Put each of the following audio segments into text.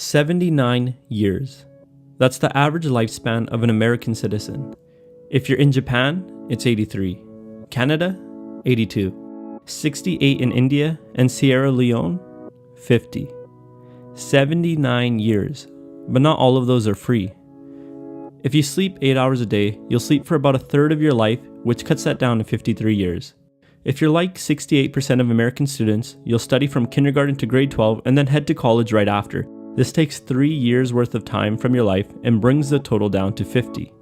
79 years. That's the average lifespan of an American citizen. If you're in Japan, it's 83. Canada, 82. 68 in India and Sierra Leone, 50. 79 years, but not all of those are free. If you sleep 8 hours a day, you'll sleep for about a third of your life, which cuts that down to 53 years. If you're like 68% of American students, you'll study from kindergarten to grade 12 and then head to college right after. This takes 3 years worth of time from your life and brings the total down to 50.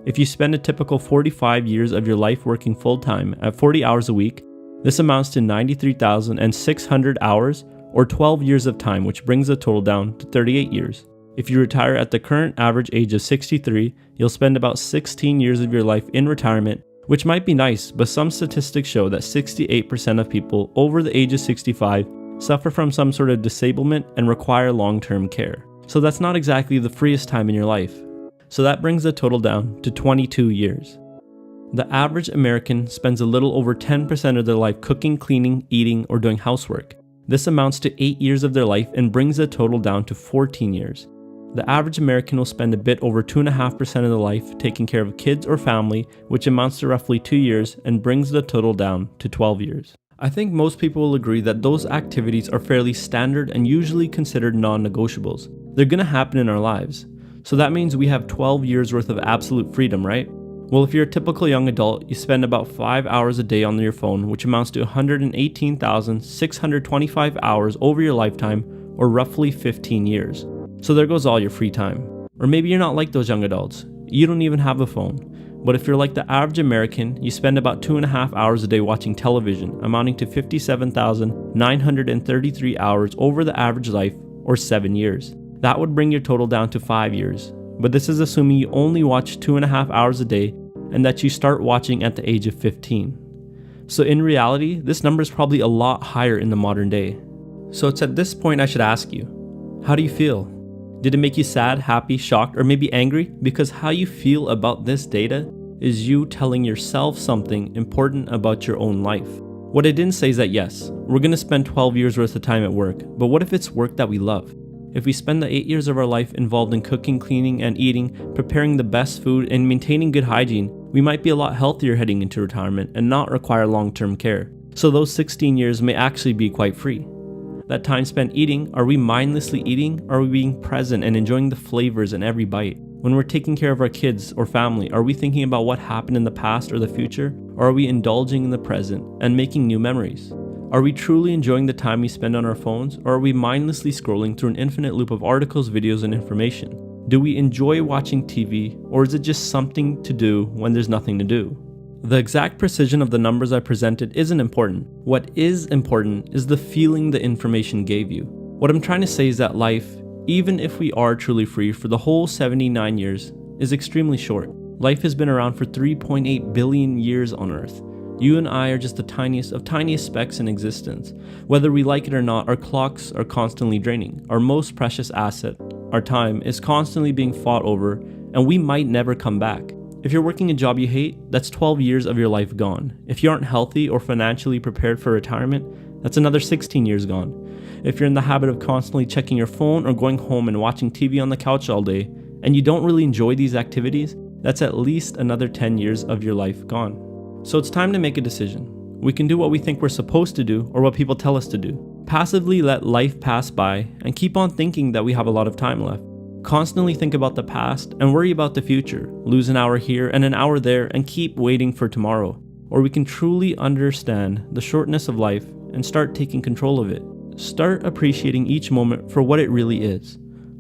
If you spend a typical 45 years of your life working full-time at 40 hours a week, this amounts to 93,600 hours or 12 years of time, which brings the total down to 38 years. If you retire at the current average age of 63, you'll spend about 16 years of your life in retirement, which might be nice, but some statistics show that 68% of people over the age of 65 suffer from some sort of disablement and require long-term care. So that's not exactly the freest time in your life. So that brings the total down to 22 years. The average American spends a little over 10% of their life cooking, cleaning, eating, or doing housework. This amounts to 8 years of their life and brings the total down to 14 years. The average American will spend a bit over 2.5% of their life taking care of kids or family, which amounts to roughly 2 years and brings the total down to 12 years. I think most people will agree that those activities are fairly standard and usually considered non-negotiables. They're gonna happen in our lives. So that means we have 12 years worth of absolute freedom, right? Well, if you're a typical young adult, you spend about 5 hours a day on your phone, which amounts to 118,625 hours over your lifetime, or roughly 15 years. So there goes all your free time. Or maybe you're not like those young adults. You don't even have a phone. But if you're like the average American, you spend about 2.5 hours a day watching television, amounting to 57,933 hours over the average life, or 7 years. That would bring your total down to 5 years. But this is assuming you only watch 2.5 hours a day and that you start watching at the age of 15. So in reality, this number is probably a lot higher in the modern day. So it's at this point I should ask you, how do you feel? Did it make you sad, happy, shocked, or maybe angry? Because how you feel about this data is you telling yourself something important about your own life. What I didn't say is that yes, we're going to spend 12 years worth of time at work, but what if it's work that we love? If we spend the 8 years of our life involved in cooking, cleaning, and eating, preparing the best food, and maintaining good hygiene, we might be a lot healthier heading into retirement and not require long-term care. So those 16 years may actually be quite free. That time spent eating, are we mindlessly eating, or are we being present and enjoying the flavors in every bite? When we're taking care of our kids or family, are we thinking about what happened in the past or the future, or are we indulging in the present and making new memories? Are we truly enjoying the time we spend on our phones, or are we mindlessly scrolling through an infinite loop of articles, videos, and information? Do we enjoy watching TV, or is it just something to do when there's nothing to do? The exact precision of the numbers I presented isn't important. What is important is the feeling the information gave you. What I'm trying to say is that life, even if we are truly free for the whole 79 years, is extremely short. Life has been around for 3.8 billion years on Earth. You and I are just the tiniest of tiniest specks in existence. Whether we like it or not, our clocks are constantly draining. Our most precious asset, our time, is constantly being fought over, and we might never come back. If you're working a job you hate, that's 12 years of your life gone. If you aren't healthy or financially prepared for retirement, that's another 16 years gone. If you're in the habit of constantly checking your phone or going home and watching TV on the couch all day, and you don't really enjoy these activities, that's at least another 10 years of your life gone. So it's time to make a decision. We can do what we think we're supposed to do or what people tell us to do. Passively let life pass by and keep on thinking that we have a lot of time left. Constantly think about the past and worry about the future. Lose an hour here and an hour there and keep waiting for tomorrow. Or we can truly understand the shortness of life and start taking control of it. Start appreciating each moment for what it really is.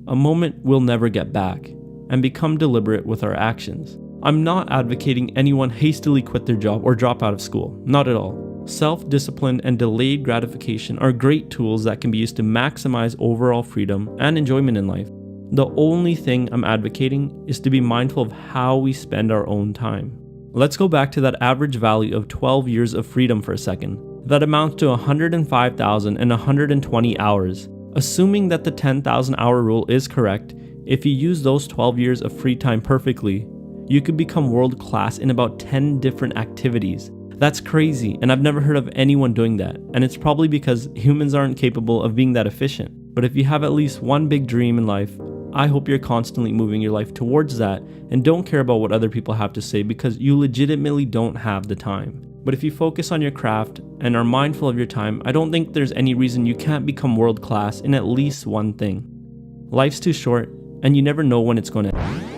A moment we'll never get back. And become deliberate with our actions. I'm not advocating anyone hastily quit their job or drop out of school. Not at all. Self-discipline and delayed gratification are great tools that can be used to maximize overall freedom and enjoyment in life. The only thing I'm advocating is to be mindful of how we spend our own time. Let's go back to that average value of 12 years of freedom for a second. That amounts to 105,120 hours. Assuming that the 10,000 hour rule is correct, if you use those 12 years of free time perfectly, you could become world class in about 10 different activities. That's crazy, and I've never heard of anyone doing that, and it's probably because humans aren't capable of being that efficient. But if you have at least one big dream in life, I hope you're constantly moving your life towards that and don't care about what other people have to say, because you legitimately don't have the time. But if you focus on your craft and are mindful of your time, I don't think there's any reason you can't become world class in at least one thing. Life's too short, and you never know when it's going to end.